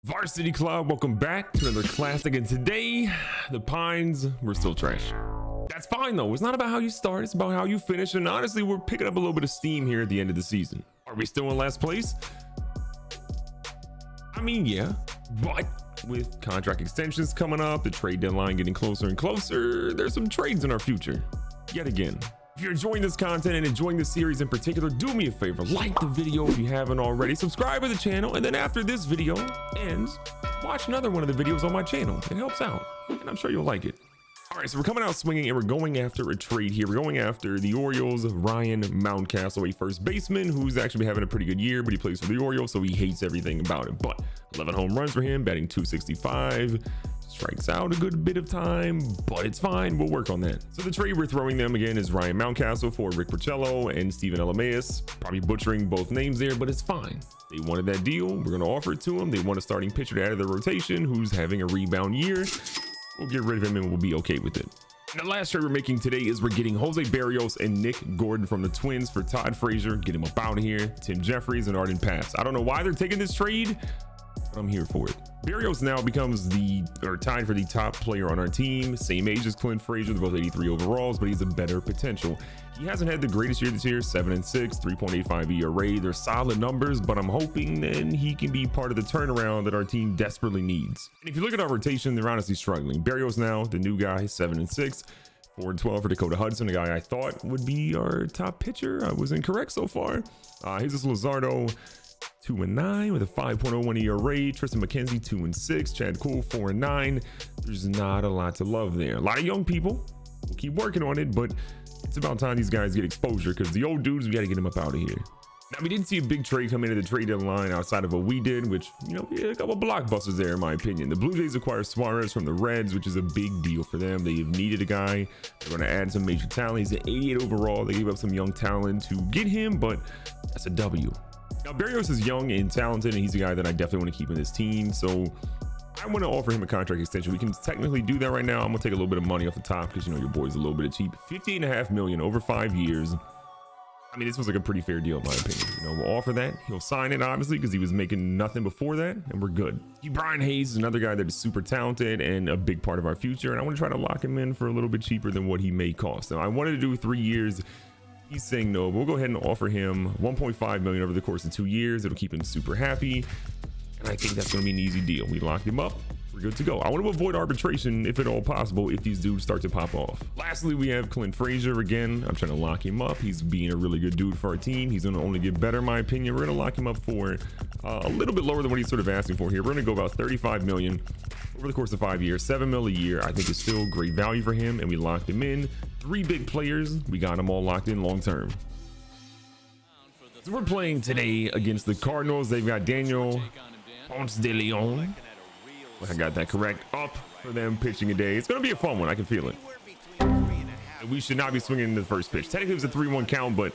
Varsity Club, welcome back to another classic, and today the Pines were still trash. That's fine though. It's not about how you start, it's about how you finish, and honestly we're picking up a little bit of steam here at the end of the season. Are we still in last place? I mean, yeah, but with contract extensions coming up, the trade deadline getting closer and closer, there's some trades in our future yet again. If you're enjoying this content and enjoying this series in particular, do me a favor, like the video if you haven't already, subscribe to the channel, and then after this video ends, watch another one of the videos on my channel. It helps out, and I'm sure you'll like it. All right, so we're coming out swinging, and we're going after a trade here. We're going after the Orioles' Ryan Mountcastle, a first baseman who's actually having a pretty good year, but he plays for the Orioles, so he hates everything about it. But 11 home runs for him, batting .265. Strikes out a good bit of time, but it's fine. We'll work on that. So the trade we're throwing them again is Ryan Mountcastle for Rick Porcello and Steven Elemaeus. Probably butchering both names there, but it's fine. They wanted that deal. We're going to offer it to them. They want a starting pitcher to add to their rotation who's having a rebound year. We'll get rid of him and we'll be okay with it. And the last trade we're making today is we're getting Jose Barrios and Nick Gordon from the Twins for Todd Frazier. Get him up out of here. Tim Jeffries and Arden Pass. I don't know why they're taking this trade, but I'm here for it. Barrios now becomes tied for the top player on our team. Same age as Clint Frazier. They're both 83 overalls, but he's a better potential. He hasn't had the greatest year this year, 7-6, 3.85 ERA. They're solid numbers, but I'm hoping that he can be part of the turnaround that our team desperately needs. And if you look at our rotation, they're honestly struggling. Barrios now, the new guy, 7-6. 4-12 for Dakota Hudson, the guy I thought would be our top pitcher. I was incorrect so far. Jesus Luzardo, 2-9 with a 5.01 ERA. Tristan McKenzie, 2-6. Chad Kuhl, 4-9. There's not a lot to love there. A lot of young people. We'll keep working on it, but it's about time these guys get exposure because the old dudes, we got to get them up out of here. Now, we didn't see a big trade come into the trade deadline outside of what we did, which, you know, a couple blockbusters there, in my opinion. The Blue Jays acquired Suarez from the Reds, which is a big deal for them. They have needed a guy. They're going to add some major talent. He's an 88 overall. They gave up some young talent to get him, but that's a W. Now, Barrios is young and talented, and he's a guy that I definitely want to keep in this team. So I want to offer him a contract extension. We can technically do that right now. I'm going to take a little bit of money off the top because, you know, your boy's a little bit cheap. $58.5 million over 5 years. I mean, this was like a pretty fair deal in my opinion. You know, we'll offer that. He'll sign it, obviously, because he was making nothing before that, and we're good. Brian Hayes is another guy that is super talented and a big part of our future, and I want to try to lock him in for a little bit cheaper than what he may cost. Now, I wanted to do 3 years. He's saying no. We'll go ahead and offer him $1.5 million over the course of 2 years. It'll keep him super happy, and I think that's going to be an easy deal. We locked him up. We're good to go. I want to avoid arbitration if at all possible if these dudes start to pop off. Lastly, we have Clint Frazier again. I'm trying to lock him up. He's being a really good dude for our team. He's going to only get better, in my opinion. We're going to lock him up for a little bit lower than what he's sort of asking for here. We're going to go about $35 million over the course of 5 years. $7 million a year, I think, is still great value for him, and we locked him in. 3 big players. We got them all locked in long term. So we're playing today against the Cardinals. They've got Daniel Ponce de Leon. I got that correct. Up for them pitching today. It's going to be a fun one. I can feel it. We should not be swinging into the first pitch. Technically, it was a 3-1 count, but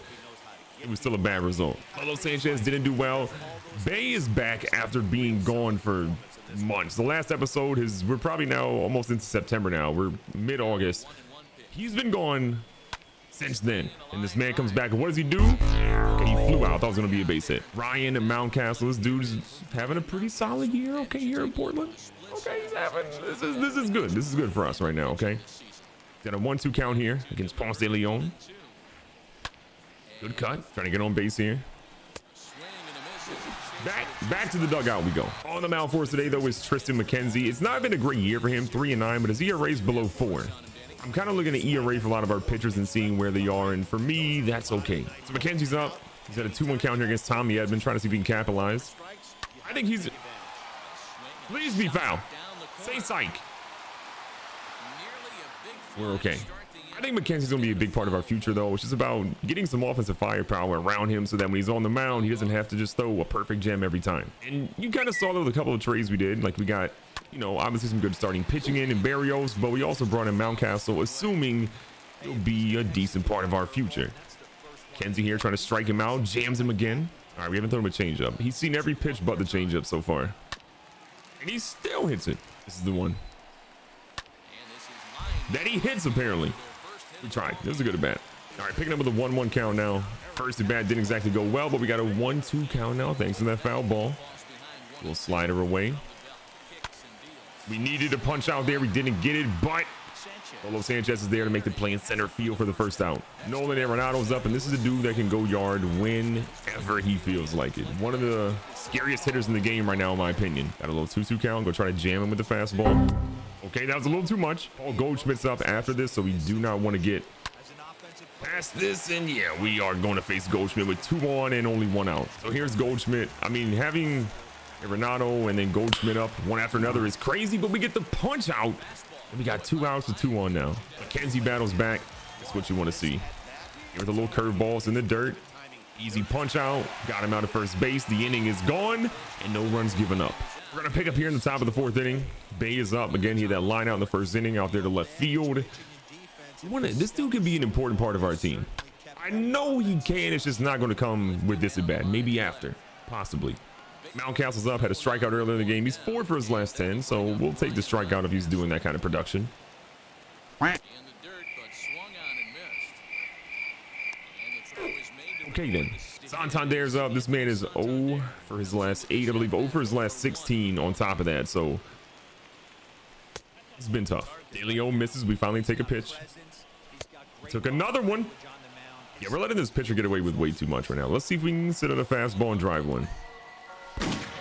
it was still a bad result. Carlos Sanchez didn't do well. Bay is back after being gone for months. The last episode we're probably now almost into September now. We're mid-August. He's been gone since then. And this man comes back. And what does he do? Okay, he flew out. I thought it was going to be a base hit. Ryan and Mountcastle. This dude's having a pretty solid year. Okay, here in Portland. Okay, he's having this is good. This is good for us right now. Okay, got a 1-2 count here against Ponce de Leon. Good cut. Trying to get on base here. Back to the dugout we go. On the mound for us today though is Tristan McKenzie. It's not been a great year for him, 3-9, but his ERA is below 4. I'm kind of looking at ERA for a lot of our pitchers and seeing where they are, and for me, that's okay. So McKenzie's up. He's at a 2-1 count here against Tommy Edman, trying to see if he can capitalize. I think he's. Please be foul. Say psych. We're okay. I think McKenzie's going to be a big part of our future, though, which is about getting some offensive firepower around him so that when he's on the mound, he doesn't have to just throw a perfect gem every time. And you kind of saw that with a couple of trades we did. Like, we got, you know, obviously some good starting pitching in Barrios, but we also brought in Mountcastle, assuming he'll be a decent part of our future. Kenzie here trying to strike him out, jams him again. All right, we haven't thrown him a changeup. He's seen every pitch but the changeup so far. And he still hits it. This is the one that he hits, apparently. We tried. This is a good at bat. All right, picking up with a 1-1 count now. First at bat didn't exactly go well, but we got a 1-2 count now thanks to that foul ball. Little slider away. We needed a punch out there. We didn't get it, but Polo Sanchez is there to make the play in center field for the first out. Nolan Arenado's up, and this is a dude that can go yard whenever he feels like it. One of the scariest hitters in the game right now, in my opinion. Got a little 2-2 count. Go try to jam him with the fastball. Okay, that was a little too much. Paul Goldschmidt's up after this, so we do not want to get past this. And yeah, we are going to face Goldschmidt with 2 on and only 1 out. So here's Goldschmidt. I mean, having Arenado and then Goldschmidt up one after another is crazy, but we get the punch out. And we got 2 outs with 2 on now. McKenzie battles back. That's what you want to see. Here with a little curveballs in the dirt. Easy punch out. Got him out of first base. The inning is gone and no runs given up. We're going to pick up here in the top of the 4th inning. Bay is up. Again, he had that line out in the 1st inning out there to left field. This dude can be an important part of our team. I know he can. It's just not going to come with this at bat. Maybe after. Possibly. Mountcastle's up. Had a strikeout earlier in the game. He's 4 for his last 10. So we'll take the strikeout if he's doing that kind of production. Okay then. Santander's up. This man is 0 for his last 8, I believe. 0 for his last 16 on top of that. So it's been tough. De Leon misses. We finally take a pitch. Took another one. Yeah, we're letting this pitcher get away with way too much right now. Let's see if we can sit on a fastball and drive one.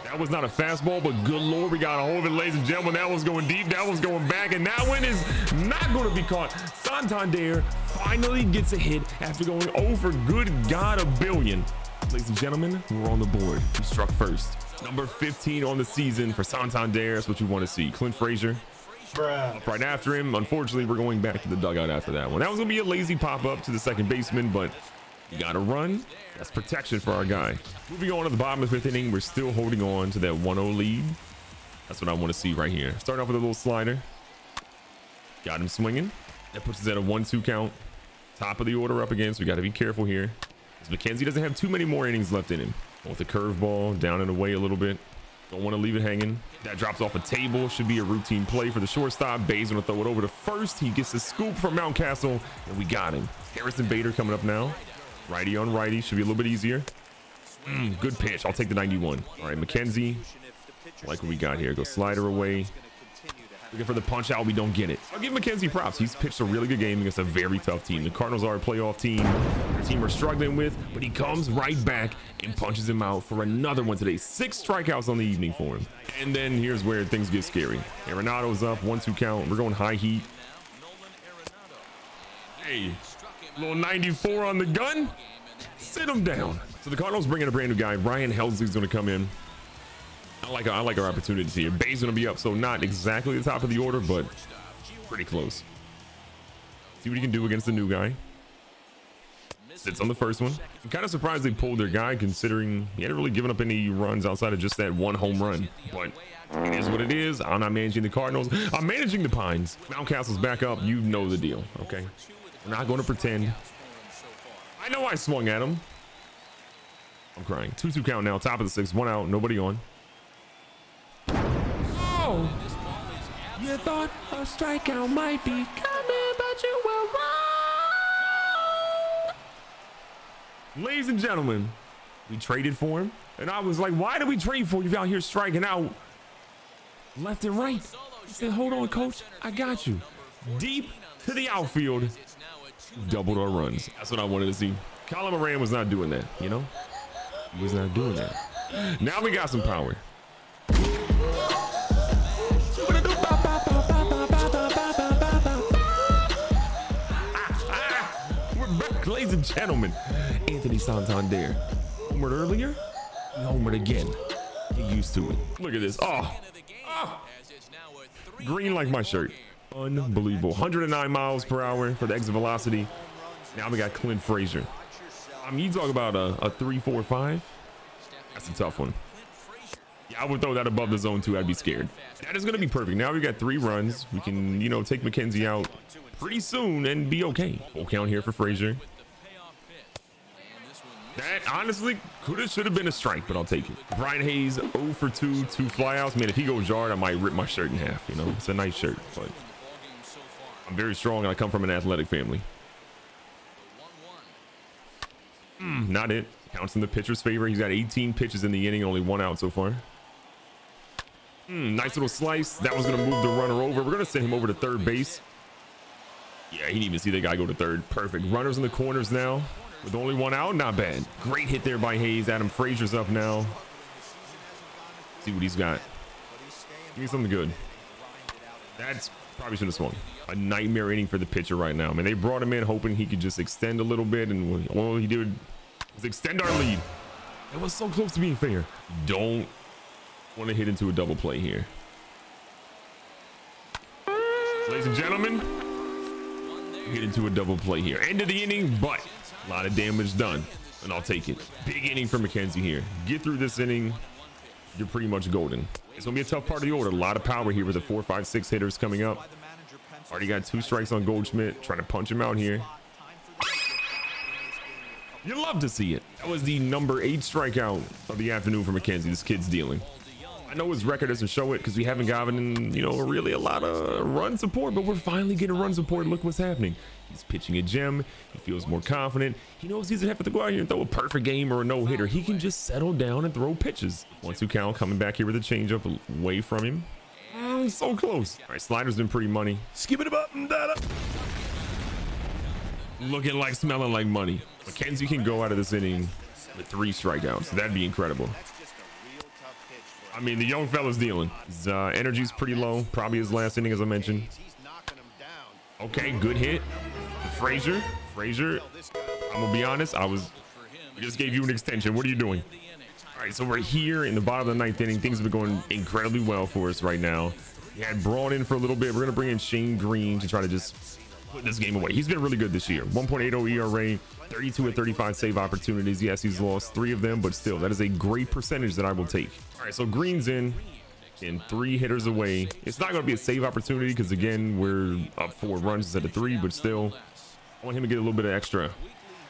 That was not a fastball, but good Lord, we got a hold of it, ladies and gentlemen. That one's going deep. That one's going back, and that one is not going to be caught. Santander finally gets a hit after going 0 for good God a billion. Ladies and gentlemen, we're on the board. We struck first. Number 15 on the season for Santander. That's what you want to see. Clint Frazier up right after him. Unfortunately, we're going back to the dugout after that one. That was going to be a lazy pop-up to the second baseman, but you got to run. That's protection for our guy. Moving on to the bottom of the 5th inning, we're still holding on to that 1-0 lead. That's what I want to see right here. Starting off with a little slider. Got him swinging. That puts us at a 1-2 count. Top of the order up again, so we got to be careful here. As McKenzie doesn't have too many more innings left in him. With the curveball down and away a little bit. Don't want to leave it hanging. That drops off a table. Should be a routine play for the shortstop. Bay's going to throw it over to first. He gets a scoop from Mountcastle, and we got him. Harrison Bader coming up now. Righty on righty. Should be a little bit easier. Good pitch. I'll take the 91. All right, McKenzie. Like what we got here. Go slider away. Looking for the punch out. We don't get it. I'll give McKenzie props. He's pitched a really good game against a very tough team. The Cardinals are a playoff team. The team we're struggling with, but he comes right back and punches him out for another one today. 6 strikeouts on the evening for him. And then here's where things get scary. Arenado's up. 1-2 count. We're going high heat. Hey, little 94 on the gun. Sit him down. So the Cardinals bring in a brand new guy. Ryan Helsley's going to come in. I like our opportunities here. Bay's going to be up, so not exactly the top of the order, but pretty close. See what he can do against the new guy. Sits on the first one. I'm kind of surprised they pulled their guy, considering he hadn't really given up any runs outside of just that 1 home run. But it is what it is. I'm not managing the Cardinals. I'm managing the Pines. Mountcastle's back up. You know the deal, okay? We're not going to pretend. I know I swung at him. I'm crying. 2-2 count now. Top of the 6th. 1 out. Nobody on. Oh, you thought a strikeout might be coming, but you were wrong. Ladies and gentlemen, we traded for him, and I was like, why did we trade for you out here striking out left and right? He said, hold on, coach, I got you. Deep to the outfield, doubled our runs. That's what I wanted to see. Colin Moran was not doing that, you know? He was not doing that. Now we got some power. Ladies and gentlemen, Anthony Santander homered earlier. He homered again. Get used to it. Look at this. Oh. Green like my shirt. Unbelievable. 109 miles per hour for the exit velocity. Now we got Clint Frazier. You talk about a 3-4-5. That's a tough one. Yeah, I would throw that above the zone too. I'd be scared. That is going to be perfect. Now we got 3 runs. We can, take McKenzie out pretty soon and be okay. Full count here for Frazier. That honestly should have been a strike, but I'll take it. Brian Hayes 0 for 2 flyouts. Man, if he goes yard, I might rip my shirt in half. It's a nice shirt, but I'm very strong and I come from an athletic family. Not it. Counts in the pitcher's favor. He's got 18 pitches in the inning, only 1 out so far. Nice little slice. That was going to move the runner over. We're going to send him over to third base. Yeah, he didn't even see that guy go to third. Perfect. Runners in the corners now with only one out. Not bad. Great hit there by Hayes. Adam Frazier's up now. See what he's got. Give me something good. That's probably should have swung. A nightmare inning for the pitcher right now. I mean, they brought him in hoping he could just extend a little bit, and all he did was extend our lead. It was so close to being fair. Don't want to hit into a double play here. Ladies and gentlemen, hit into a double play here. End of the inning, but a lot of damage done, and I'll take it. Big inning for McKenzie here. Get through this inning, you're pretty much golden. It's gonna be a tough part of the order. A lot of power here with the 4, 5, 6 hitters coming up. Already got 2 strikes on Goldschmidt. Trying to punch him out here. You love to see it. That was the number 8 strikeout of the afternoon for McKenzie. This kid's dealing. I know his record doesn't show it because we haven't gotten, really a lot of run support, but we're finally getting run support. Look what's happening. He's pitching a gem. He feels more confident. He knows he doesn't have to go out here and throw a perfect game or a no-hitter. He can just settle down and throw pitches. 1-2 count, coming back here with a changeup away from him. So close. All right, slider's been pretty money. Skip it up and that up. Looking like, smelling like money. McKenzie can go out of this inning with 3 strikeouts. That'd be incredible. I mean, the young fella's dealing. His energy's pretty low. Probably his last inning, as I mentioned. Okay, good hit. Frazier, I'm gonna be honest. We just gave you an extension. What are you doing? All right, so we're here in the bottom of the 9th inning. Things have been going incredibly well for us right now. He had Braun in for a little bit. We're gonna bring in Shane Green to try to just put this game away. He's been really good this year. 1.80 ERA, 32 of 35 save opportunities. Yes, he's lost 3 of them, but still, that is a great percentage that I will take. All right, so Green's in 3 hitters away. It's not going to be a save opportunity because, again, we're up 4 runs instead of 3, but still, I want him to get a little bit of extra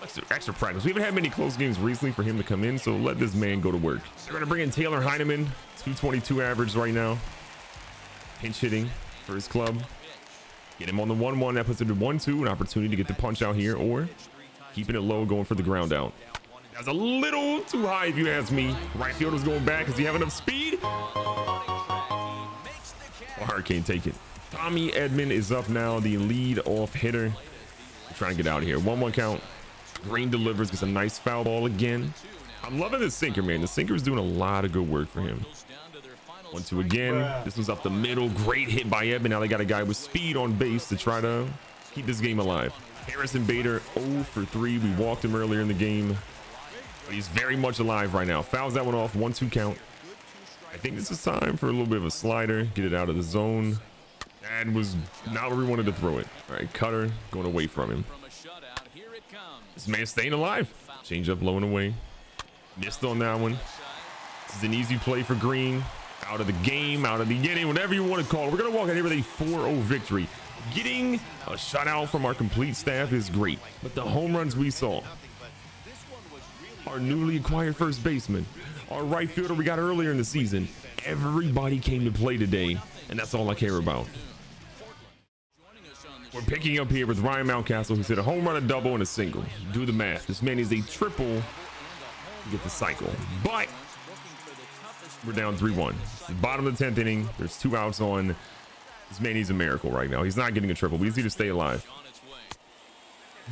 practice. We haven't had many close games recently for him to come in, so let this man go to work. They're going to bring in Taylor Heineman, 222 average right now. Pinch hitting for his club. Get him on the 1-1. That puts him to 1-2. An opportunity to get the punch out here, or keeping it low, going for the ground out. That's a little too high if you ask me. Right fielder's going back. Does he have enough speed? Or Hurricane take it. Tommy Edman is up now, the lead off hitter. We're trying to get out of here. 1-1 count. Green delivers, gets a nice foul ball again. I'm loving this sinker, man. The sinker's doing a lot of good work for him. 1-2 again. This one's up the middle. Great hit by Edman. Now they got a guy with speed on base to try to keep this game alive. Harrison Bader 0 for 3. We walked him earlier in the game, but he's very much alive right now. Fouls that one off. 1-2 count. I think this is time for a little bit of a slider. Get it out of the zone. That was not where we wanted to throw it. All right, cutter going away from him. This man's staying alive. Change up low and away. Missed on that one. This is an easy play for Green. Out of the game, out of the inning, whatever you want to call it. We're going to walk out here with a 4-0 victory. Getting a shutout from our complete staff is great, but the home runs we saw, our newly acquired first baseman, our right fielder we got earlier in the season, everybody came to play today, and that's all I care about. We're picking up here with Ryan Mountcastle, who's hit a home run, a double, and a single. Do the math. This man is a triple to get the cycle, but we're down 3-1. Bottom of the 10th inning. There's 2 outs on. This man needs a miracle right now. He's not getting a triple. We just need to stay alive.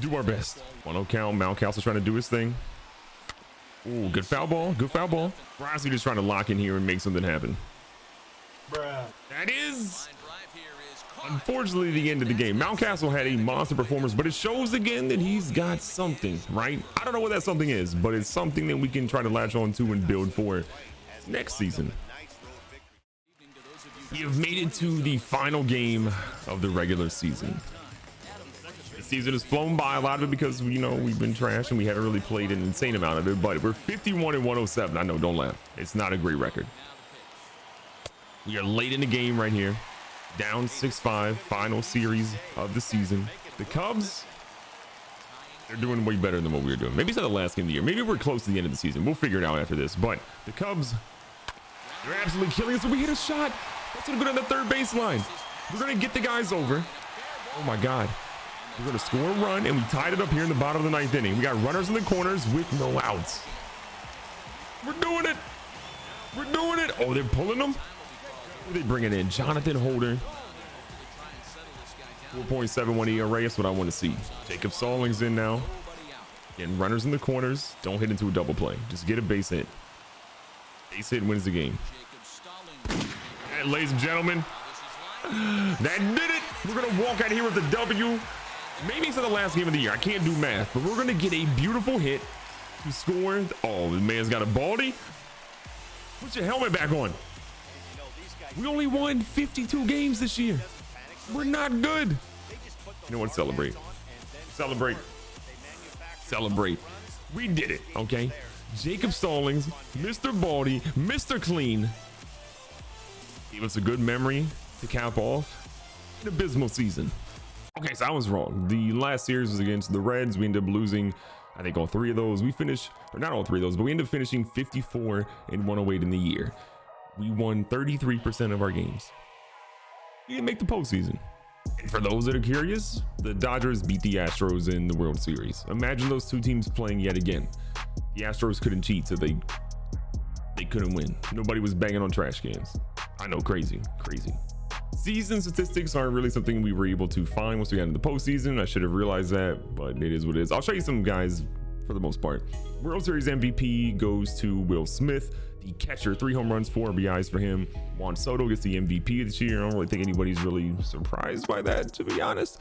Do our best. 1-0 count. Mountcastle's trying to do his thing. Ooh, good foul ball. Good foul ball. We're honestly just trying to lock in here and make something happen. That is, unfortunately, the end of the game. Mountcastle had a monster performance, but it shows again that he's got something, right? I don't know what that something is, but it's something that we can try to latch on to and build for next season. We have made it to the final game of the regular season. The season has flown by, a lot of it because we've been trash and we haven't really played an insane amount of it, but we're 51-107. I know, don't laugh. It's not a great record. We are late in the game right here. Down 6-5, final series of the season. The Cubs, they're doing way better than what we were doing. Maybe it's not the last game of the year. Maybe we're close to the end of the season. We'll figure it out after this. But the Cubs, they're absolutely killing us. So we hit a shot. That's gonna go down the third baseline. We're gonna get the guys over. Oh my God. We're gonna score a run, and we tied it up here in the bottom of the 9th inning. We got runners in the corners with no outs. We're doing it. We're doing it. Oh, they're pulling them. Who they bringing in? Jonathan Holder. 4.71 ERA. That's what I want to see. Jacob Stallings in now. Getting runners in the corners. Don't hit into a double play. Just get a base hit. Base hit wins the game. And ladies and gentlemen, that did it. We're going to walk out here with the W. Maybe it's the last game of the year. I can't do math, but we're going to get a beautiful hit to score. Oh, the man's got a baldy. Put your helmet back on. We only won 52 games this year. We're not good. You know what? Celebrate. Celebrate. Celebrate. We did it, okay? Jacob Stallings, Mr. Baldy, Mr. Clean. Gave us a good memory to cap off an abysmal season. Okay, so I was wrong. The last series was against the Reds. We ended up losing, I think, all three of those. We finished, or not all three of those, but we ended up finishing 54 and 108 in the year. We won 33% of our games. We didn't make the postseason. And for those that are curious, the Dodgers beat the Astros in the World Series. Imagine those two teams playing yet again. The Astros couldn't cheat, so they couldn't win. Nobody was banging on trash cans. I know, crazy. Season statistics aren't really something we were able to find once we got into the postseason. I should have realized that, but it is what it is. I'll show you some guys for the most part. World Series MVP goes to Will Smith, the catcher. 3 home runs, 4 RBIs for him. Juan Soto gets the MVP this year. I don't really think anybody's really surprised by that, to be honest.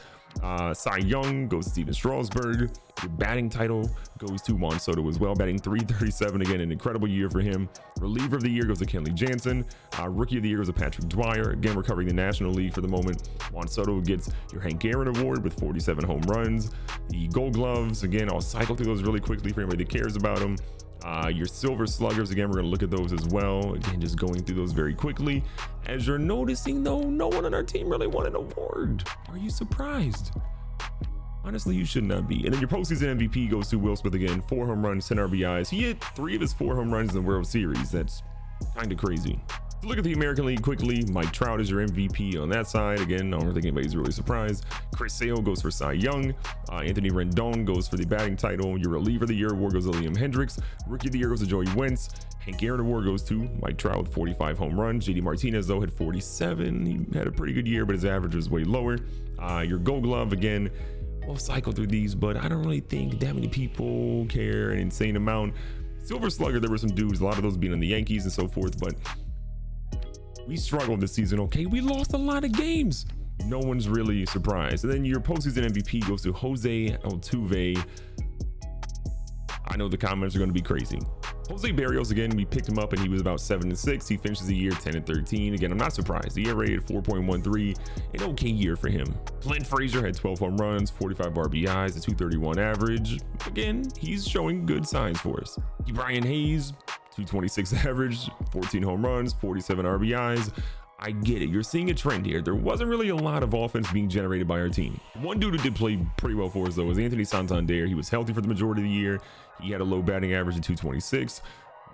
Cy Young goes to Steven Strasburg. The batting title goes to Juan Soto as well, batting .337. Again, an incredible year for him. Reliever of the year goes to Kenley Jansen. Rookie of the year goes to Patrick Dwyer. Again, we're covering the National League for the moment. Juan Soto gets your Hank Aaron Award with 47 home runs. The Gold Gloves, again, I'll cycle through those really quickly for anybody that cares about them. Your Silver Sluggers, again, we're going to look at those as well. Again, just going through those very quickly. As you're noticing, though, no one on our team really won an award. Are you surprised? Honestly, you should not be. And then your postseason MVP goes to Will Smith again. 4 home runs, 10 RBIs. He hit 3 of his 4 home runs in the World Series. That's kind of crazy. To look at the American League quickly, Mike Trout is your MVP on that side. Again, I don't think anybody's really surprised. Chris Sale goes for Cy Young. Anthony Rendon goes for the batting title. Your reliever of the year award goes to Liam Hendricks. Rookie of the year goes to Joey Wentz. Hank Aaron award goes to Mike Trout with 45 home runs. JD Martinez, though, had 47. He had a pretty good year, but his average was way lower. Your Gold Glove, again, we'll cycle through these, but I don't really think that many people care an insane amount. Silver Slugger, there were some dudes, a lot of those being on the Yankees and so forth, but we struggled this season, okay? We lost a lot of games. No one's really surprised. And then your postseason MVP goes to Jose Altuve. I know the comments are going to be crazy. Jose Barrios, again, we picked him up and he was about 7-6. He finishes the year 10-13. Again, I'm not surprised. The ERA at 4.13, an okay year for him. Clint Frazier had 12 home runs, 45 RBIs, a 231 average. Again, he's showing good signs for us. Brian Hayes, 226 average, 14 home runs, 47 RBIs. I get it. You're seeing a trend here. There wasn't really a lot of offense being generated by our team. One dude who did play pretty well for us, though, was Anthony Santander. He was healthy for the majority of the year. He had a low batting average of 226.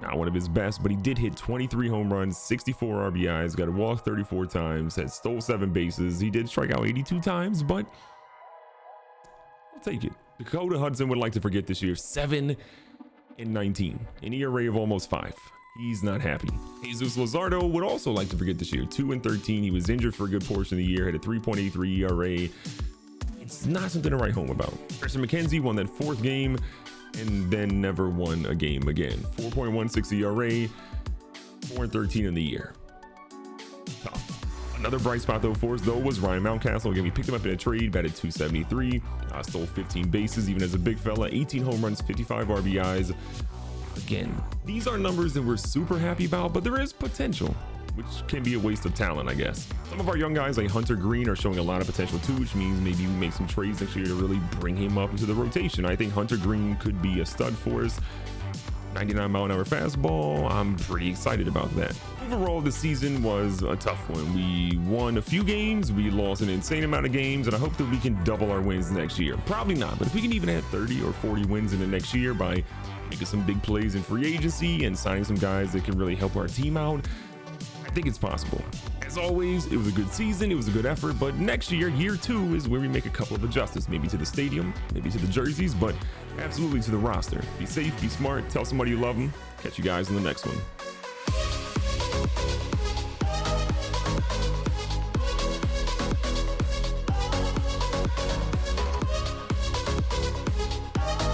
Not one of his best, but he did hit 23 home runs, 64 RBIs, got a walk 34 times, had stole 7 bases. He did strike out 82 times, but I'll take it. Dakota Hudson would like to forget this year. 7-19, an ERA of almost 5. He's not happy. Jesus Luzardo would also like to forget this year. 2-13. He was injured for a good portion of the year, had a 3.83 ERA. It's not something to write home about. Christian McKenzie won that 4th game and then never won a game again. 4.16 ERA, 4-13 in the year. Tough. Another bright spot though for us though was Ryan Mountcastle. Again, we picked him up in a trade, batted 273, stole 15 bases, even as a big fella, 18 home runs, 55 RBIs. Again, these are numbers that we're super happy about, but there is potential, which can be a waste of talent, I guess. Some of our young guys like Hunter Green are showing a lot of potential too, which means maybe we make some trades next year to really bring him up into the rotation. I think Hunter Green could be a stud for us. 99-mile-an-hour fastball. I'm pretty excited about that. Overall, the season was a tough one. We won a few games, we lost an insane amount of games, and I hope that we can double our wins next year. Probably not, but if we can even add 30 or 40 wins in the next year by making some big plays in free agency and signing some guys that can really help our team out, I think it's possible. As always, it was a good season, it was a good effort, but next year, year 2, is where we make a couple of adjustments, maybe to the stadium, maybe to the jerseys, but absolutely to the roster. Be safe, be smart, tell somebody you love them. Catch you guys in the next one.